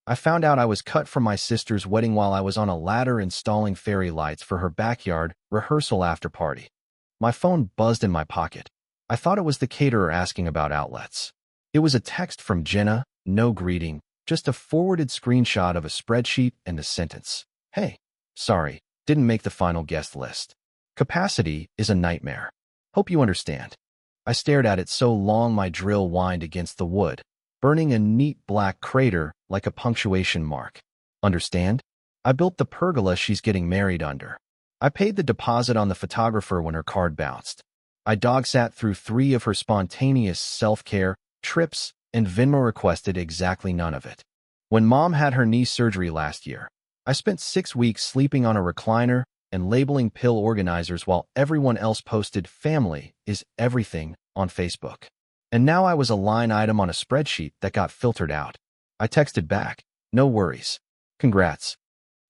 I found out I was cut from my sister's wedding while I was on a ladder installing fairy lights for her backyard rehearsal after party. My phone buzzed in my pocket. I thought it was the caterer asking about outlets. It was a text from Jenna, no greeting, just a forwarded screenshot of a spreadsheet and a sentence. Hey, sorry, didn't make the final guest list. Capacity is a nightmare. Hope you understand. I stared at it so long my drill whined against the wood, burning a neat black crater like a punctuation mark. Understand? I built the pergola she's getting married under. I paid the deposit on the photographer when her card bounced. I dog-sat through 3 of her spontaneous self-care trips, and Venmo requested exactly none of it. When Mom had her knee surgery last year, I spent 6 weeks sleeping on a recliner and labeling pill organizers while everyone else posted "family is everything" on Facebook. And now I was a line item on a spreadsheet that got filtered out. I texted back, "No worries. Congrats."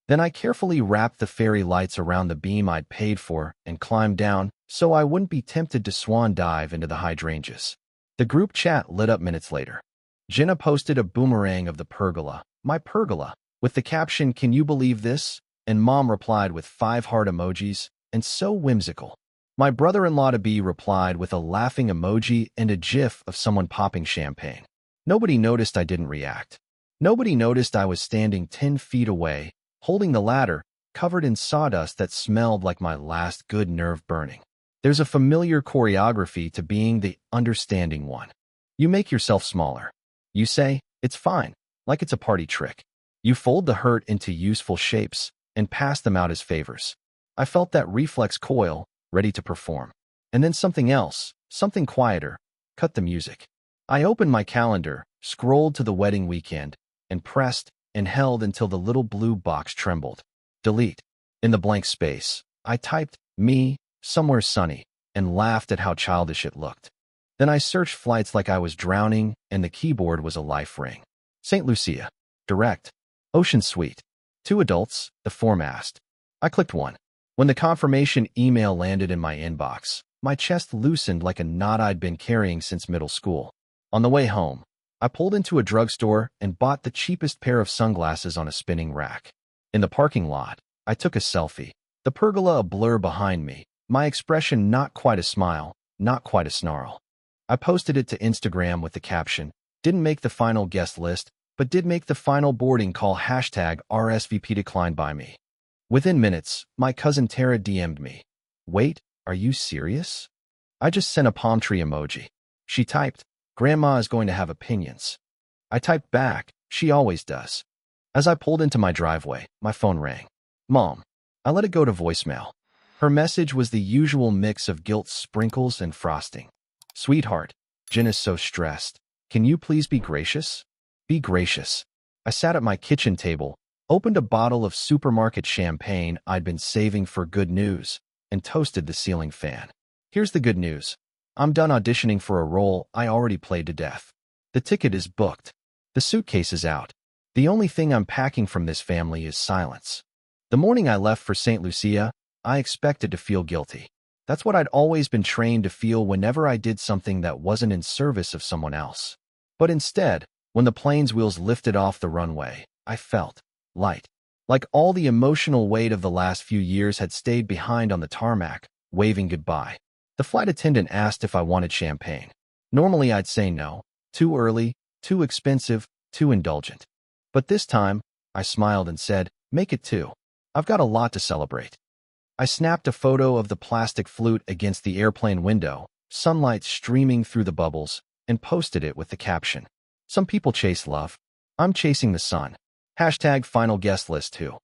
Then I carefully wrapped the fairy lights around the beam I'd paid for and climbed down so I wouldn't be tempted to swan dive into the hydrangeas. The group chat lit up minutes later. Jenna posted a boomerang of the pergola, my pergola, with the caption, "Can you believe this?" And Mom replied with 5 heart emojis, and so whimsical. My brother-in-law-to-be replied with a laughing emoji and a gif of someone popping champagne. Nobody noticed I didn't react. Nobody noticed I was standing 10 feet away, holding the ladder, covered in sawdust that smelled like my last good nerve burning. There's a familiar choreography to being the understanding one. You make yourself smaller. You say, "It's fine," like it's a party trick. You fold the hurt into useful shapes and pass them out as favors. I felt that reflex coil, ready to perform. And then something else, something quieter, cut the music. I opened my calendar, scrolled to the wedding weekend, and pressed and held until the little blue box trembled. Delete. In the blank space, I typed, "me," somewhere sunny, and laughed at how childish it looked. Then I searched flights like I was drowning, and the keyboard was a life ring. St. Lucia. Direct. Ocean Suite. 2 adults, the form asked. I clicked 1. When the confirmation email landed in my inbox, my chest loosened like a knot I'd been carrying since middle school. On the way home, I pulled into a drugstore and bought the cheapest pair of sunglasses on a spinning rack. In the parking lot, I took a selfie, the pergola a blur behind me, my expression not quite a smile, not quite a snarl. I posted it to Instagram with the caption, "Didn't make the final guest list, but did make the final boarding call #RSVP declined by me." Within minutes, my cousin Tara DM'd me. "Wait, are you serious?" I just sent a palm tree emoji. She typed, "Grandma is going to have opinions." I typed back, "She always does." As I pulled into my driveway, my phone rang. Mom. I let it go to voicemail. Her message was the usual mix of guilt sprinkles and frosting. "Sweetheart, Jen is so stressed. Can you please be gracious?" Be gracious. I sat at my kitchen table, opened a bottle of supermarket champagne I'd been saving for good news, and toasted the ceiling fan. Here's the good news. I'm done auditioning for a role I already played to death. The ticket is booked. The suitcase is out. The only thing I'm packing from this family is silence. The morning I left for St. Lucia, I expected to feel guilty. That's what I'd always been trained to feel whenever I did something that wasn't in service of someone else. But instead, when the plane's wheels lifted off the runway, I felt light. Like all the emotional weight of the last few years had stayed behind on the tarmac, waving goodbye. The flight attendant asked if I wanted champagne. Normally I'd say no, too early, too expensive, too indulgent. But this time, I smiled and said, "Make it 2. I've got a lot to celebrate." I snapped a photo of the plastic flute against the airplane window, sunlight streaming through the bubbles, and posted it with the caption, "Some people chase love. I'm chasing the sun. #final guest list too."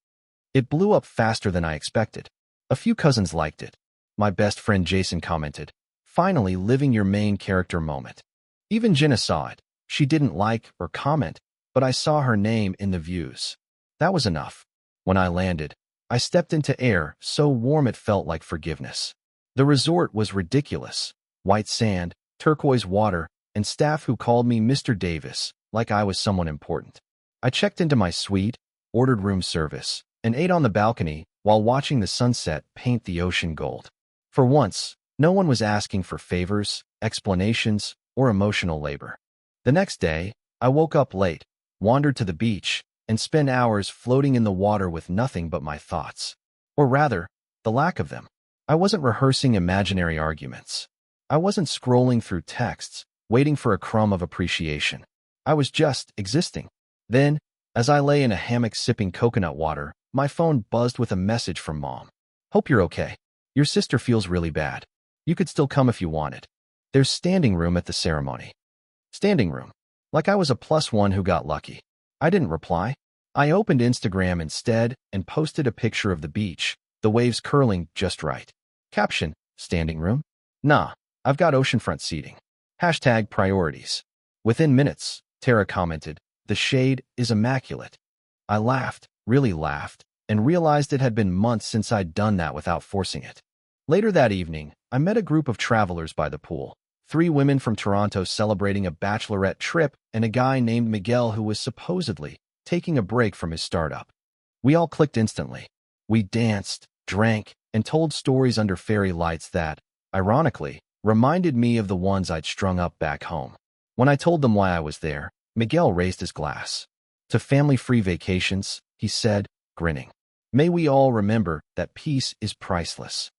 It blew up faster than I expected. A few cousins liked it. My best friend Jason commented, "Finally living your main character moment." Even Jenna saw it. She didn't like or comment, but I saw her name in the views. That was enough. When I landed, I stepped into air so warm it felt like forgiveness. The resort was ridiculous. White sand, turquoise water, and staff who called me Mr. Davis, like I was someone important. I checked into my suite, ordered room service, and ate on the balcony while watching the sunset paint the ocean gold. For once, no one was asking for favors, explanations, or emotional labor. The next day, I woke up late, wandered to the beach, and spend hours floating in the water with nothing but my thoughts. Or rather, the lack of them. I wasn't rehearsing imaginary arguments. I wasn't scrolling through texts, waiting for a crumb of appreciation. I was just existing. Then, as I lay in a hammock sipping coconut water, my phone buzzed with a message from Mom. "Hope you're okay. Your sister feels really bad. You could still come if you wanted. There's standing room at the ceremony." Standing room. Like I was a +1 who got lucky. I didn't reply. I opened Instagram instead and posted a picture of the beach, the waves curling just right. Caption, "Standing room? Nah, I've got oceanfront seating." Hashtag priorities. Within minutes, Tara commented, "The shade is immaculate." I laughed, really laughed, and realized it had been months since I'd done that without forcing it. Later that evening, I met a group of travelers by the pool. 3 women from Toronto celebrating a bachelorette trip and a guy named Miguel who was supposedly taking a break from his startup. We all clicked instantly. We danced, drank, and told stories under fairy lights that, ironically, reminded me of the ones I'd strung up back home. When I told them why I was there, Miguel raised his glass. "To family-free vacations," he said, grinning. "May we all remember that peace is priceless."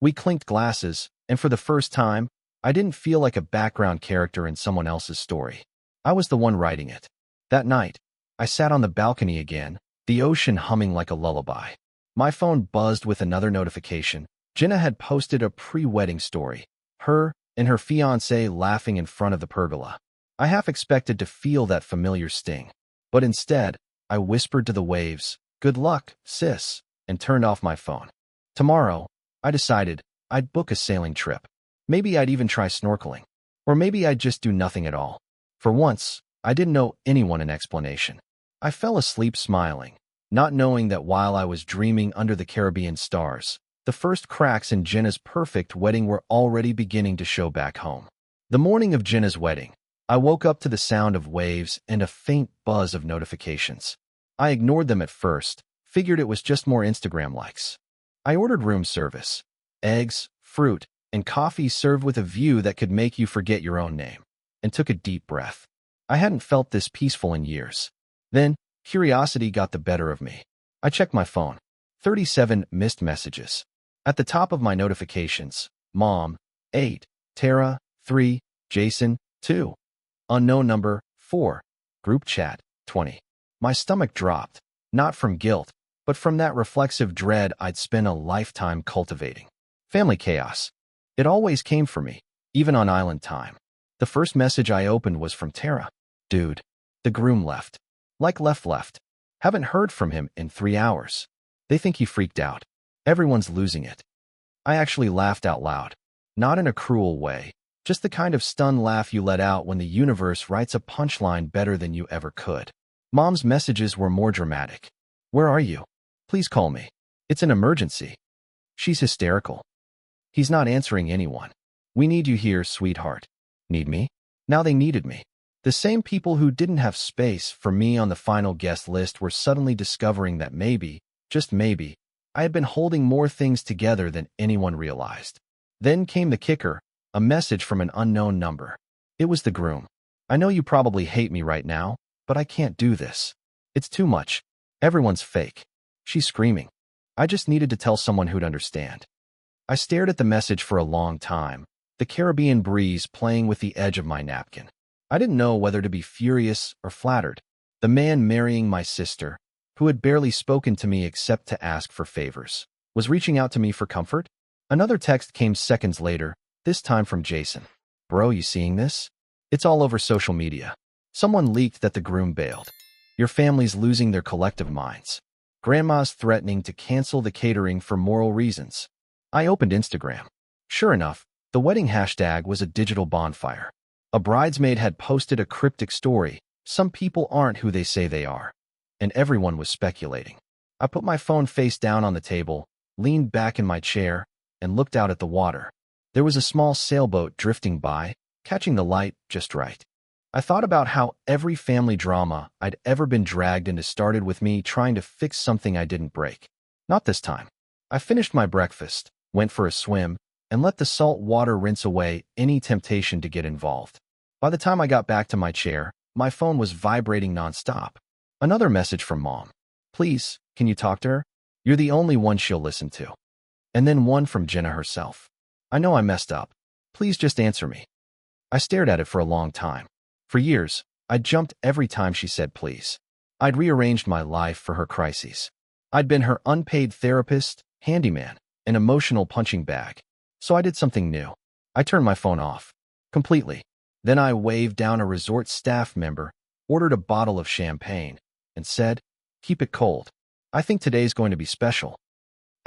We clinked glasses, and for the first time, I didn't feel like a background character in someone else's story. I was the one writing it. That night, I sat on the balcony again, the ocean humming like a lullaby. My phone buzzed with another notification. Jenna had posted a pre-wedding story, her and her fiancé laughing in front of the pergola. I half expected to feel that familiar sting, but instead, I whispered to the waves, "Good luck, sis," and turned off my phone. Tomorrow, I decided I'd book a sailing trip. Maybe I'd even try snorkeling. Or maybe I'd just do nothing at all. For once, I didn't owe anyone an explanation. I fell asleep smiling, not knowing that while I was dreaming under the Caribbean stars, the first cracks in Jenna's perfect wedding were already beginning to show back home. The morning of Jenna's wedding, I woke up to the sound of waves and a faint buzz of notifications. I ignored them at first, figured it was just more Instagram likes. I ordered room service, eggs, fruit, and coffee served with a view that could make you forget your own name, and took a deep breath. I hadn't felt this peaceful in years. Then, curiosity got the better of me. I checked my phone. 37 missed messages. At the top of my notifications, Mom, 8, Tara, 3, Jason, 2. Unknown number, 4. Group chat, 20. My stomach dropped, not from guilt, but from that reflexive dread I'd spent a lifetime cultivating. Family chaos. It always came for me, even on island time. The first message I opened was from Tara. "Dude, the groom left. Like left. Haven't heard from him in 3 hours. They think he freaked out. Everyone's losing it." I actually laughed out loud. Not in a cruel way, just the kind of stunned laugh you let out when the universe writes a punchline better than you ever could. Mom's messages were more dramatic. "Where are you? Please call me. It's an emergency." She's hysterical. "He's not answering anyone. We need you here, sweetheart." Need me? Now they needed me. The same people who didn't have space for me on the final guest list were suddenly discovering that maybe, just maybe, I had been holding more things together than anyone realized. Then came the kicker, a message from an unknown number. It was the groom. "I know you probably hate me right now, but I can't do this. It's too much. Everyone's fake." She's screaming. I just needed to tell someone who'd understand. I stared at the message for a long time, the Caribbean breeze playing with the edge of my napkin. I didn't know whether to be furious or flattered. The man marrying my sister, who had barely spoken to me except to ask for favors, was reaching out to me for comfort? Another text came seconds later, this time from Jason. "Bro, you seeing this? It's all over social media. Someone leaked that the groom bailed. Your family's losing their collective minds. Grandma's threatening to cancel the catering for moral reasons." I opened Instagram. Sure enough, the wedding hashtag was a digital bonfire. A bridesmaid had posted a cryptic story, "Some people aren't who they say they are." And everyone was speculating. I put my phone face down on the table, leaned back in my chair, and looked out at the water. There was a small sailboat drifting by, catching the light just right. I thought about how every family drama I'd ever been dragged into started with me trying to fix something I didn't break. Not this time. I finished my breakfast, went for a swim, and let the salt water rinse away any temptation to get involved. By the time I got back to my chair, my phone was vibrating nonstop. Another message from Mom. Please, can you talk to her? You're the only one she'll listen to. And then one from Jenna herself. I know I messed up. Please just answer me. I stared at it for a long time. For years, I'd jumped every time she said please. I'd rearranged my life for her crises. I'd been her unpaid therapist, handyman, an emotional punching bag. So I did something new. I turned my phone off. Completely. Then I waved down a resort staff member, ordered a bottle of champagne, and said, keep it cold. I think today's going to be special.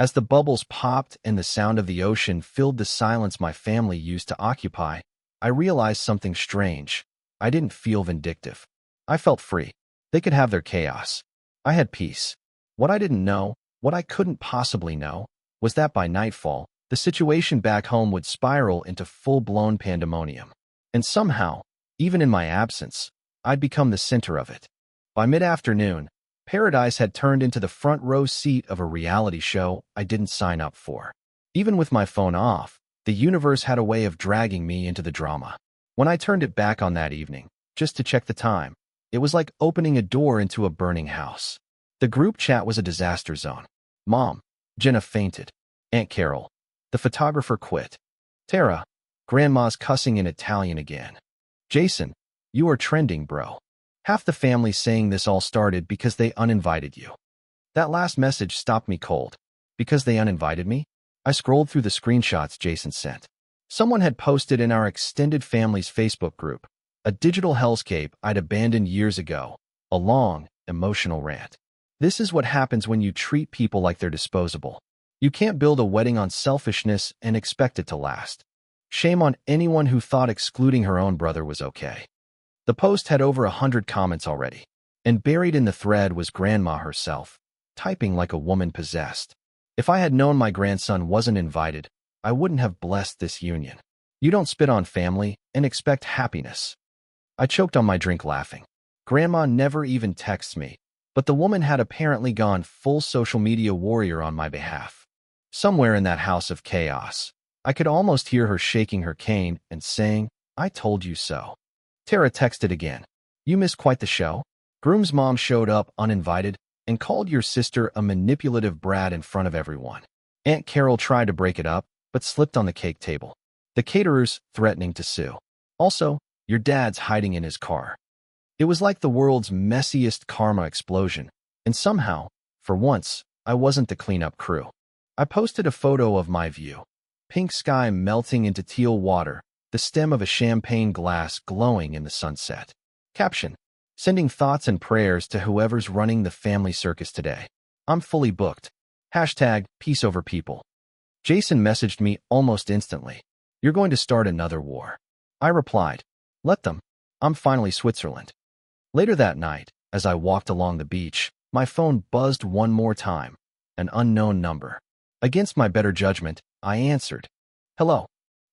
As the bubbles popped and the sound of the ocean filled the silence my family used to occupy, I realized something strange. I didn't feel vindictive. I felt free. They could have their chaos. I had peace. What I didn't know, what I couldn't possibly know, was that by nightfall, the situation back home would spiral into full-blown pandemonium. And somehow, even in my absence, I'd become the center of it. By mid-afternoon, paradise had turned into the front row seat of a reality show I didn't sign up for. Even with my phone off, the universe had a way of dragging me into the drama. When I turned it back on that evening, just to check the time, it was like opening a door into a burning house. The group chat was a disaster zone. Mom, Jenna fainted. Aunt Carol, the photographer quit. Tara, Grandma's cussing in Italian again. Jason, you are trending, bro. Half the family saying this all started because they uninvited you. That last message stopped me cold. Because they uninvited me? I scrolled through the screenshots Jason sent. Someone had posted in our extended family's Facebook group, a digital hellscape I'd abandoned years ago, a long, emotional rant. This is what happens when you treat people like they're disposable. You can't build a wedding on selfishness and expect it to last. Shame on anyone who thought excluding her own brother was okay. The post had over 100 comments already, and buried in the thread was Grandma herself, typing like a woman possessed. If I had known my grandson wasn't invited, I wouldn't have blessed this union. You don't spit on family and expect happiness. I choked on my drink laughing. Grandma never even texts me, but the woman had apparently gone full social media warrior on my behalf. Somewhere in that house of chaos, I could almost hear her shaking her cane and saying, I told you so. Tara texted again. You missed quite the show. Groom's mom showed up uninvited and called your sister a manipulative brat in front of everyone. Aunt Carol tried to break it up, but slipped on the cake table. The caterers threatening to sue. Also, your dad's hiding in his car. It was like the world's messiest karma explosion, and somehow, for once, I wasn't the cleanup crew. I posted a photo of my view. Pink sky melting into teal water, the stem of a champagne glass glowing in the sunset. Caption: sending thoughts and prayers to whoever's running the family circus today. I'm fully booked. Hashtag peace over people. Jason messaged me almost instantly. You're going to start another war. I replied, let them. I'm finally Switzerland. Later that night, as I walked along the beach, my phone buzzed one more time. An unknown number. Against my better judgment, I answered. Hello.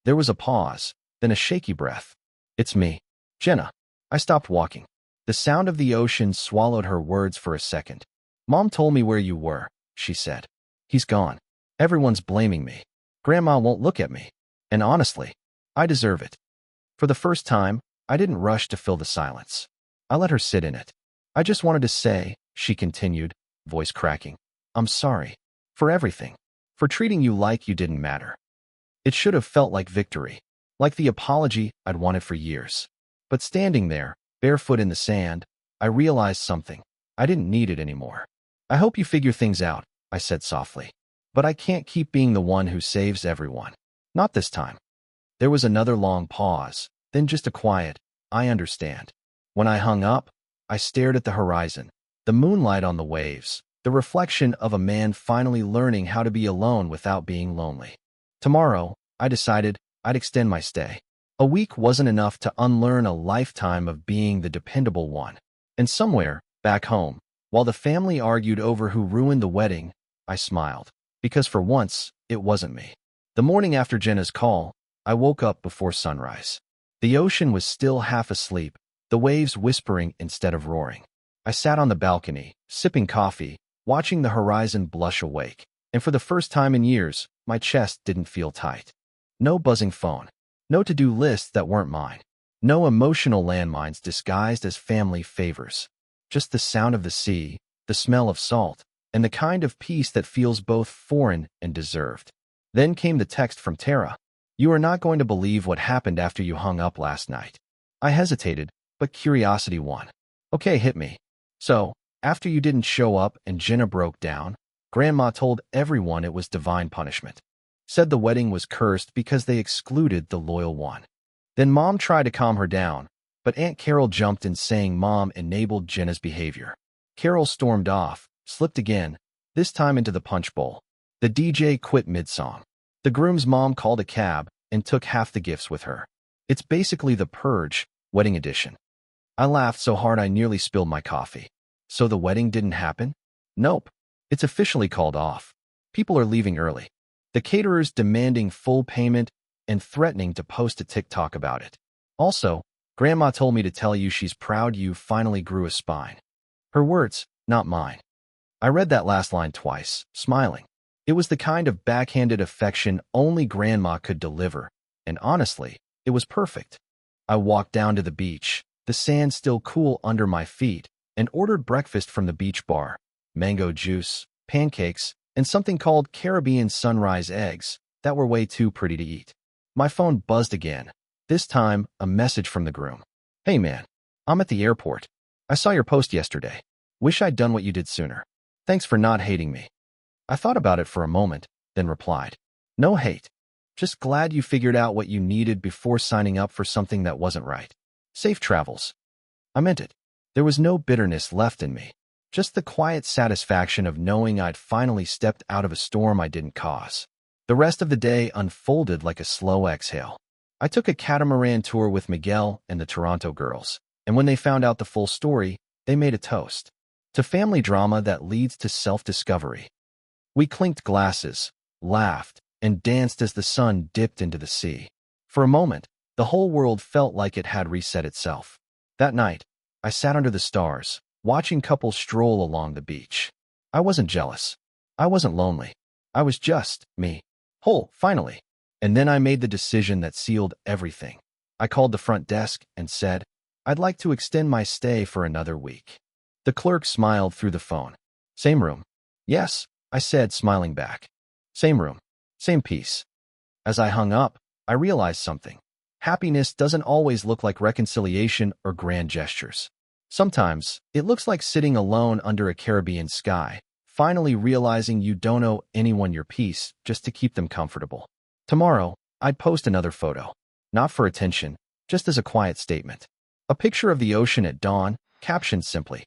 There was a pause, then a shaky breath. It's me, Jenna. I stopped walking. The sound of the ocean swallowed her words for a second. Mom told me where you were, she said. He's gone. Everyone's blaming me. Grandma won't look at me. And honestly, I deserve it. For the first time, I didn't rush to fill the silence. I let her sit in it. I just wanted to say, she continued, voice cracking, I'm sorry. For everything. For treating you like you didn't matter. It should have felt like victory. Like the apology I'd wanted for years. But standing there, barefoot in the sand, I realized something. I didn't need it anymore. I hope you figure things out, I said softly. But I can't keep being the one who saves everyone. Not this time. There was another long pause, then just a quiet, I understand. When I hung up, I stared at the horizon, the moonlight on the waves, the reflection of a man finally learning how to be alone without being lonely. Tomorrow, I decided I'd extend my stay. A week wasn't enough to unlearn a lifetime of being the dependable one. And somewhere, back home, while the family argued over who ruined the wedding, I smiled. Because for once, it wasn't me. The morning after Jenna's call, I woke up before sunrise. The ocean was still half asleep, the waves whispering instead of roaring. I sat on the balcony, sipping coffee, watching the horizon blush awake. And for the first time in years, my chest didn't feel tight. No buzzing phone. No to-do lists that weren't mine. No emotional landmines disguised as family favors. just the sound of the sea, the smell of salt, and the kind of peace that feels both foreign and deserved. Then came the text from Tara. You are not going to believe what happened after you hung up last night. I hesitated, but curiosity won. Okay, hit me. So, after you didn't show up and Jenna broke down, Grandma told everyone it was divine punishment. Said the wedding was cursed because they excluded the loyal one. Then Mom tried to calm her down, but Aunt Carol jumped in saying Mom enabled Jenna's behavior. Carol stormed off, slipped again, this time into the punch bowl. The DJ quit mid-song. The groom's mom called a cab and took half the gifts with her. It's basically the Purge, wedding edition. I laughed so hard I nearly spilled my coffee. So the wedding didn't happen? Nope. It's officially called off. People are leaving early. The caterers demanding full payment and threatening to post a TikTok about it. Also, Grandma told me to tell you she's proud you finally grew a spine. Her words, not mine. I read that last line twice, smiling. It was the kind of backhanded affection only Grandma could deliver, and honestly, it was perfect. I walked down to the beach, the sand still cool under my feet, and ordered breakfast from the beach bar, mango juice, pancakes, and something called Caribbean sunrise eggs that were way too pretty to eat. My phone buzzed again, this time a message from the groom. Hey man, I'm at the airport. I saw your post yesterday. Wish I'd done what you did sooner. Thanks for not hating me. I thought about it for a moment, then replied. No hate. Just glad you figured out what you needed before signing up for something that wasn't right. Safe travels. I meant it. There was no bitterness left in me. Just the quiet satisfaction of knowing I'd finally stepped out of a storm I didn't cause. The rest of the day unfolded like a slow exhale. I took a catamaran tour with Miguel and the Toronto girls, and when they found out the full story, they made a toast to family drama that leads to self-discovery. We clinked glasses, laughed, and danced as the sun dipped into the sea. For a moment, the whole world felt like it had reset itself. That night, I sat under the stars, watching couples stroll along the beach. I wasn't jealous. I wasn't lonely. I was just me. Whole, finally. And then I made the decision that sealed everything. I called the front desk and said, I'd like to extend my stay for another week. The clerk smiled through the phone. Same room. Yes, I said, smiling back. Same room. Same piece. As I hung up, I realized something. Happiness doesn't always look like reconciliation or grand gestures. Sometimes, it looks like sitting alone under a Caribbean sky, finally realizing you don't owe anyone your peace just to keep them comfortable. Tomorrow, I'd post another photo. Not for attention, just as a quiet statement. A picture of the ocean at dawn, captioned simply,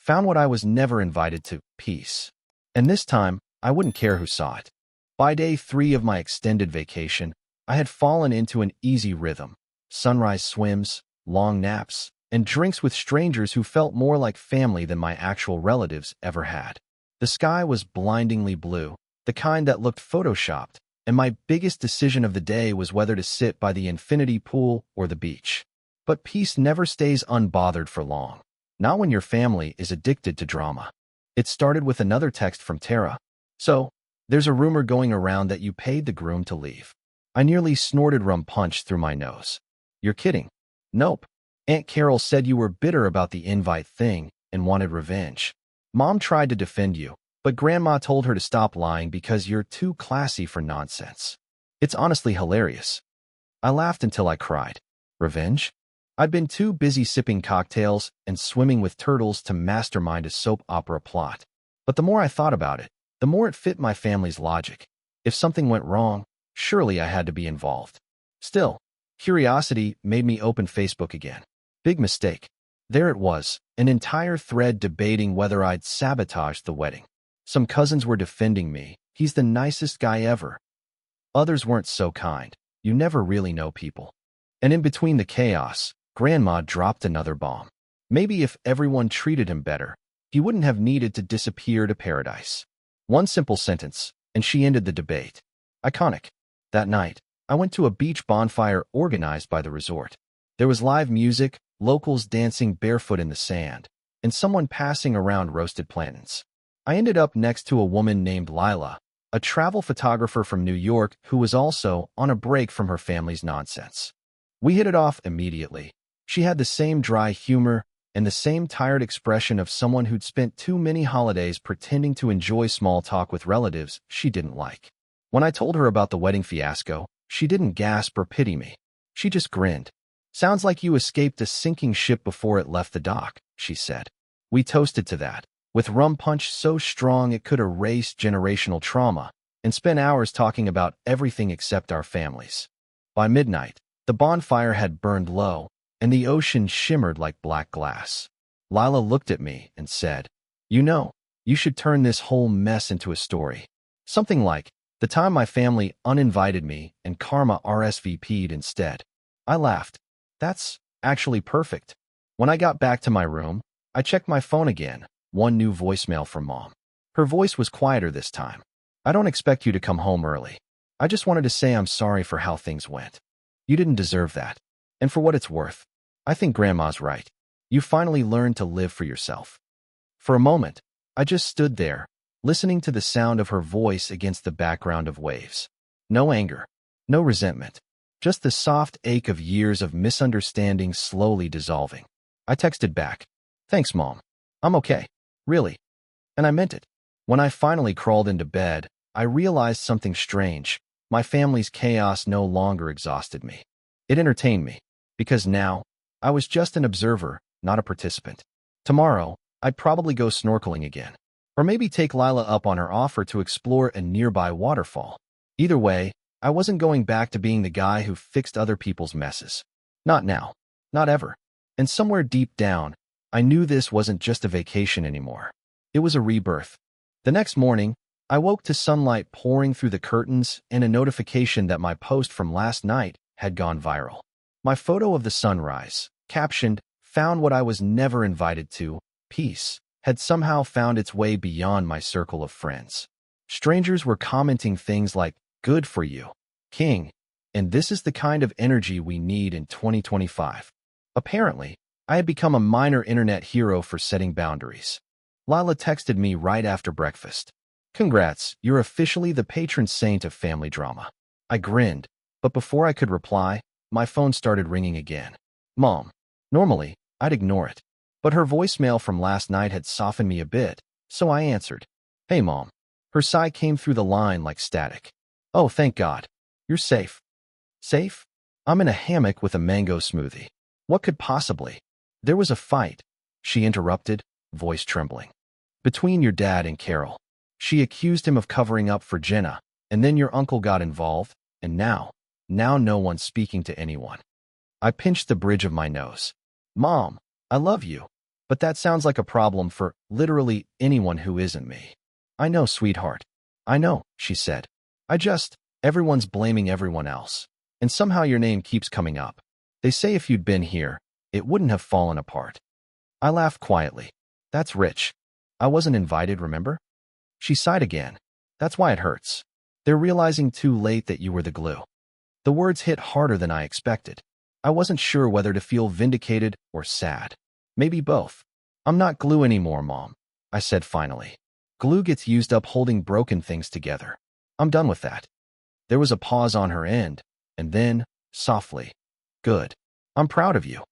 found what I was never invited to, peace. And this time, I wouldn't care who saw it. By day 3 of my extended vacation, I had fallen into an easy rhythm. Sunrise swims, long naps, and drinks with strangers who felt more like family than my actual relatives ever had. The sky was blindingly blue, the kind that looked photoshopped, and my biggest decision of the day was whether to sit by the infinity pool or the beach. But peace never stays unbothered for long. Not when your family is addicted to drama. It started with another text from Tara. So, there's a rumor going around that you paid the groom to leave. I nearly snorted rum punch through my nose. You're kidding. Nope. Aunt Carol said you were bitter about the invite thing and wanted revenge. Mom tried to defend you, but Grandma told her to stop lying because you're too classy for nonsense. It's honestly hilarious. I laughed until I cried. Revenge? I'd been too busy sipping cocktails and swimming with turtles to mastermind a soap opera plot. But the more I thought about it, the more it fit my family's logic. If something went wrong, surely I had to be involved. Still, curiosity made me open Facebook again. Big mistake. There it was, an entire thread debating whether I'd sabotaged the wedding. Some cousins were defending me. He's the nicest guy ever. Others weren't so kind. You never really know people. And in between the chaos, Grandma dropped another bomb. Maybe if everyone treated him better, he wouldn't have needed to disappear to paradise. One simple sentence, and she ended the debate. Iconic. That night, I went to a beach bonfire organized by the resort. There was live music, locals dancing barefoot in the sand, and someone passing around roasted plantains. I ended up next to a woman named Lila, a travel photographer from New York who was also on a break from her family's nonsense. We hit it off immediately. She had the same dry humor and the same tired expression of someone who'd spent too many holidays pretending to enjoy small talk with relatives she didn't like. When I told her about the wedding fiasco, she didn't gasp or pity me. She just grinned. "Sounds like you escaped a sinking ship before it left the dock," she said. We toasted to that, with rum punch so strong it could erase generational trauma, and spent hours talking about everything except our families. By midnight, the bonfire had burned low, and the ocean shimmered like black glass. Lila looked at me and said, "You know, you should turn this whole mess into a story. Something like, the time my family uninvited me and Karma RSVP'd instead." I laughed. "That's actually perfect." When I got back to my room, I checked my phone again, one new voicemail from Mom. Her voice was quieter this time. "I don't expect you to come home early. I just wanted to say I'm sorry for how things went. You didn't deserve that. And for what it's worth, I think Grandma's right. You finally learned to live for yourself." For a moment, I just stood there, listening to the sound of her voice against the background of waves. No anger, no resentment, just the soft ache of years of misunderstanding slowly dissolving. I texted back, "Thanks, Mom. I'm okay. Really." And I meant it. When I finally crawled into bed, I realized something strange. My family's chaos no longer exhausted me. It entertained me, because now, I was just an observer, not a participant. Tomorrow, I'd probably go snorkeling again. Or maybe take Lila up on her offer to explore a nearby waterfall. Either way, I wasn't going back to being the guy who fixed other people's messes. Not now. Not ever. And somewhere deep down, I knew this wasn't just a vacation anymore. It was a rebirth. The next morning, I woke to sunlight pouring through the curtains and a notification that my post from last night had gone viral. My photo of the sunrise, captioned, "Found what I was never invited to, peace," had somehow found its way beyond my circle of friends. Strangers were commenting things like, "Good for you, King," and "This is the kind of energy we need in 2025. Apparently, I had become a minor internet hero for setting boundaries. Lila texted me right after breakfast. "Congrats, you're officially the patron saint of family drama." I grinned, but before I could reply, my phone started ringing again. Mom. Normally, I'd ignore it, but her voicemail from last night had softened me a bit, so I answered. "Hey, Mom." Her sigh came through the line like static. "Oh, thank God. You're safe." "Safe? I'm in a hammock with a mango smoothie. What could possibly?" "There was a fight," she interrupted, voice trembling. "Between your dad and Carol. She accused him of covering up for Jenna, and then your uncle got involved, and now no one's speaking to anyone." I pinched the bridge of my nose. "Mom, I love you, but that sounds like a problem for literally anyone who isn't me." "I know, sweetheart. I know," she said. Everyone's blaming everyone else, and somehow your name keeps coming up. They say if you'd been here, it wouldn't have fallen apart." I laughed quietly. "That's rich. I wasn't invited, remember?" She sighed again. "That's why it hurts. They're realizing too late that you were the glue." The words hit harder than I expected. I wasn't sure whether to feel vindicated or sad. Maybe both. "I'm not glue anymore, Mom," I said finally. "Glue gets used up holding broken things together. I'm done with that." There was a pause on her end, and then, softly, "Good. I'm proud of you."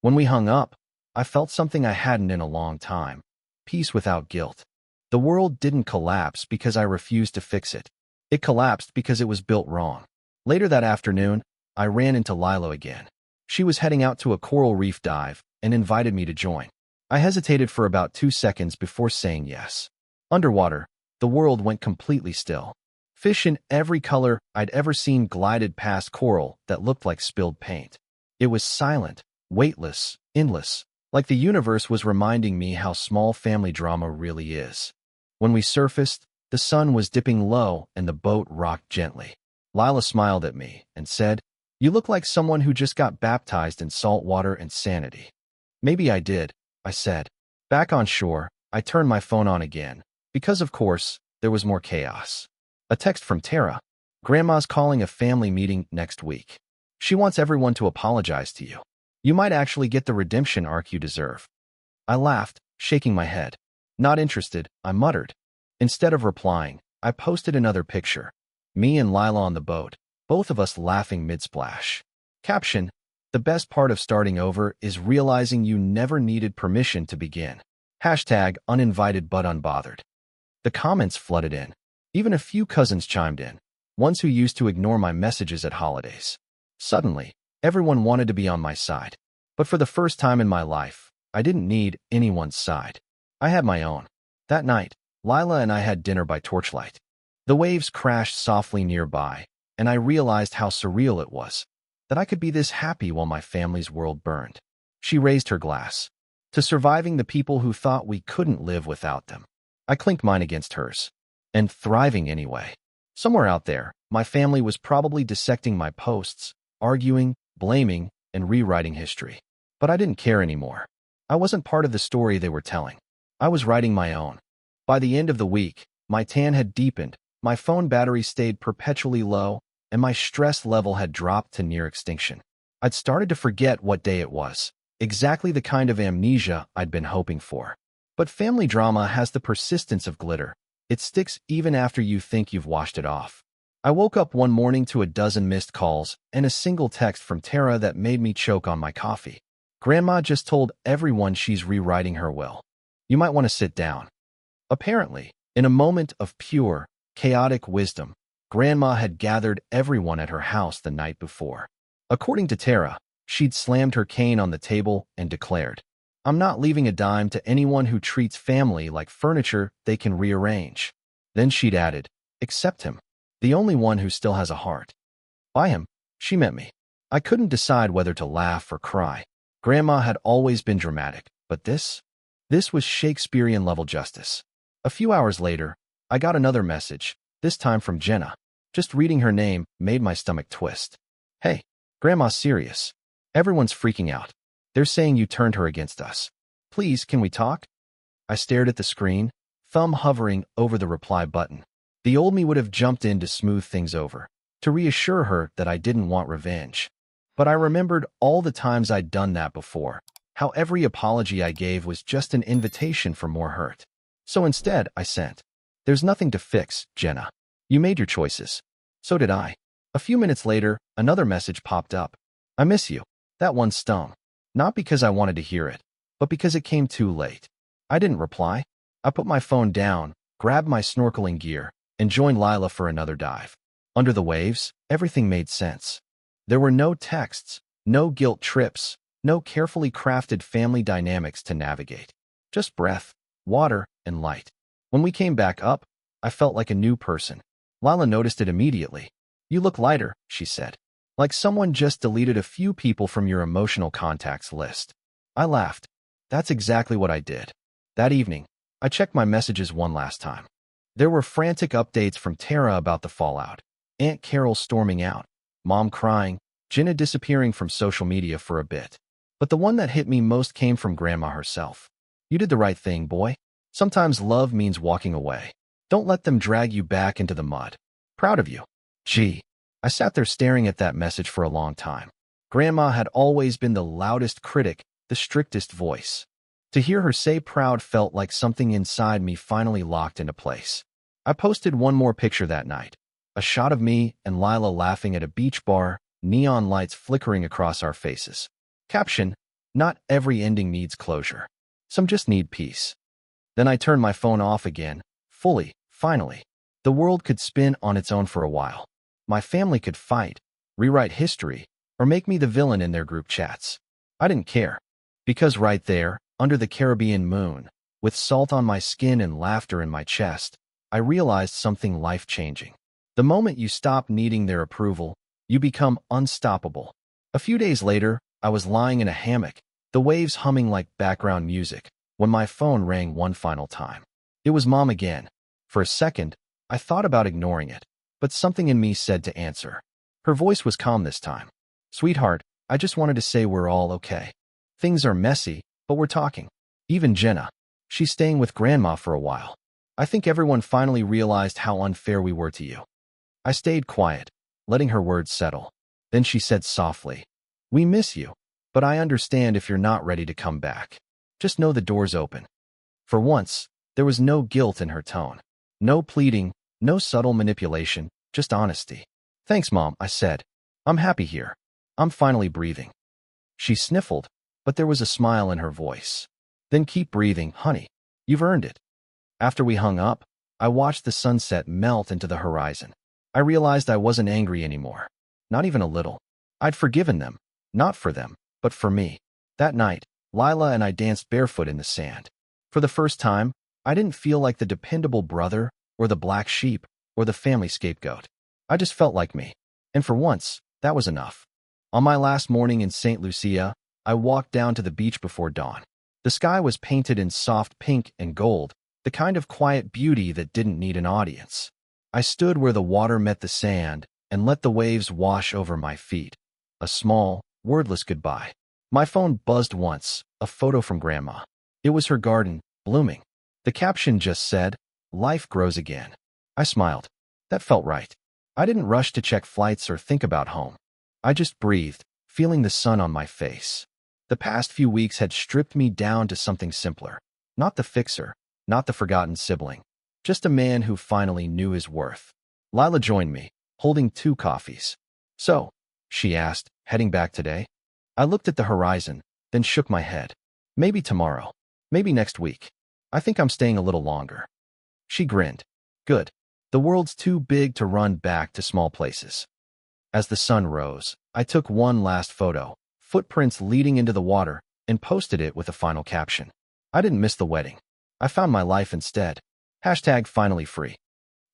When we hung up, I felt something I hadn't in a long time. Peace without guilt. The world didn't collapse because I refused to fix it. It collapsed because it was built wrong. Later that afternoon, I ran into Lilo again. She was heading out to a coral reef dive and invited me to join. I hesitated for about 2 seconds before saying yes. Underwater, the world went completely still. Fish in every color I'd ever seen glided past coral that looked like spilled paint. It was silent, weightless, endless, like the universe was reminding me how small family drama really is. When we surfaced, the sun was dipping low and the boat rocked gently. Lila smiled at me and said, "You look like someone who just got baptized in salt water and sanity." "Maybe I did," I said. Back on shore, I turned my phone on again, because of course, there was more chaos. A text from Tara. "Grandma's calling a family meeting next week. She wants everyone to apologize to you. You might actually get the redemption arc you deserve." I laughed, shaking my head. "Not interested," I muttered. Instead of replying, I posted another picture. Me and Lila on the boat, both of us laughing mid-splash. Caption, The best part of starting over is realizing you never needed permission to begin. Hashtag uninvited but unbothered. The comments flooded in. Even a few cousins chimed in, ones who used to ignore my messages at holidays. Suddenly, everyone wanted to be on my side. But for the first time in my life, I didn't need anyone's side. I had my own. That night, Lila and I had dinner by torchlight. The waves crashed softly nearby, and I realized how surreal it was, that I could be this happy while my family's world burned. She raised her glass. To surviving the people who thought we couldn't live without them. I clinked mine against hers. And thriving anyway. Somewhere out there, my family was probably dissecting my posts, arguing, blaming, and rewriting history. But I didn't care anymore. I wasn't part of the story they were telling. I was writing my own. By the end of the week, my tan had deepened, my phone battery stayed perpetually low, and my stress level had dropped to near extinction. I'd started to forget what day it was, exactly the kind of amnesia I'd been hoping for. But family drama has the persistence of glitter. It sticks even after you think you've washed it off. I woke up one morning to a dozen missed calls and a single text from Tara that made me choke on my coffee. Grandma just told everyone she's rewriting her will. You might want to sit down. Apparently, in a moment of pure, chaotic wisdom, Grandma had gathered everyone at her house the night before. According to Tara, she'd slammed her cane on the table and declared, "I'm not leaving a dime to anyone who treats family like furniture they can rearrange." Then she'd added, "Except him, the only one who still has a heart." By him, she meant me. I couldn't decide whether to laugh or cry. Grandma had always been dramatic, but this was Shakespearean-level justice. A few hours later, I got another message, this time from Jenna. Just reading her name made my stomach twist. "Hey, Grandma's serious. Everyone's freaking out. They're saying you turned her against us. Please, can we talk?" I stared at the screen, thumb hovering over the reply button. The old me would have jumped in to smooth things over, to reassure her that I didn't want revenge. But I remembered all the times I'd done that before, how every apology I gave was just an invitation for more hurt. So instead, I sent, "There's nothing to fix, Jenna. You made your choices. So did I." A few minutes later, another message popped up. "I miss you." That one stung. Not because I wanted to hear it, but because it came too late. I didn't reply. I put my phone down, grabbed my snorkeling gear, and joined Lila for another dive. Under the waves, everything made sense. There were no texts, no guilt trips, no carefully crafted family dynamics to navigate. Just breath, water, and light. When we came back up, I felt like a new person. Lila noticed it immediately. "You look lighter," she said. "Like someone just deleted a few people from your emotional contacts list." I laughed. That's exactly what I did. That evening, I checked my messages one last time. There were frantic updates from Tara about the fallout. Aunt Carol storming out, Mom crying, Jenna disappearing from social media for a bit. But the one that hit me most came from Grandma herself. "You did the right thing, boy. Sometimes love means walking away. Don't let them drag you back into the mud. Proud of you." Gee. I sat there staring at that message for a long time. Grandma had always been the loudest critic, the strictest voice. To hear her say proud felt like something inside me finally locked into place. I posted one more picture that night. A shot of me and Lila laughing at a beach bar, neon lights flickering across our faces. Caption, "Not every ending needs closure. Some just need peace." Then I turned my phone off again, fully, finally. The world could spin on its own for a while. My family could fight, rewrite history, or make me the villain in their group chats. I didn't care. Because right there, under the Caribbean moon, with salt on my skin and laughter in my chest, I realized something life-changing. The moment you stop needing their approval, you become unstoppable. A few days later, I was lying in a hammock, the waves humming like background music, when my phone rang one final time. It was Mom again. For a second, I thought about ignoring it, but something in me said to answer. Her voice was calm this time. "Sweetheart, I just wanted to say we're all okay. Things are messy, but we're talking." Even Jenna. She's staying with Grandma for a while. "I think everyone finally realized how unfair we were to you." I stayed quiet, letting her words settle. Then she said softly, "We miss you, but I understand if you're not ready to come back. Just know the door's open." For once, there was no guilt in her tone. No pleading, no subtle manipulation, just honesty. "Thanks, Mom," I said. "I'm happy here. I'm finally breathing." She sniffled, but there was a smile in her voice. Then keep breathing, honey. You've earned it. After we hung up, I watched the sunset melt into the horizon. I realized I wasn't angry anymore. Not even a little. I'd forgiven them. Not for them, but for me. That night, Lila and I danced barefoot in the sand. For the first time, I didn't feel like the dependable brother, or the black sheep, or the family scapegoat. I just felt like me. And for once, that was enough. On my last morning in St. Lucia, I walked down to the beach before dawn. The sky was painted in soft pink and gold, the kind of quiet beauty that didn't need an audience. I stood where the water met the sand and let the waves wash over my feet. A small, wordless goodbye. My phone buzzed once, a photo from Grandma. It was her garden, blooming. The caption just said, "Life grows again." I smiled. That felt right. I didn't rush to check flights or think about home. I just breathed, feeling the sun on my face. The past few weeks had stripped me down to something simpler. Not the fixer, not the forgotten sibling. Just a man who finally knew his worth. Lila joined me, holding 2 coffees. "So," she asked, "heading back today?" I looked at the horizon, then shook my head. "Maybe tomorrow. Maybe next week. I think I'm staying a little longer." She grinned. "Good. The world's too big to run back to small places." As the sun rose, I took one last photo, footprints leading into the water, and posted it with a final caption. I didn't miss the wedding. I found my life instead. #finally free.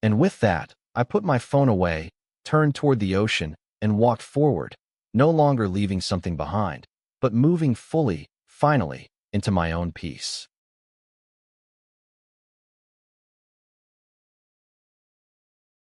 And with that, I put my phone away, turned toward the ocean, and walked forward, no longer leaving something behind, but moving fully, finally, into my own peace.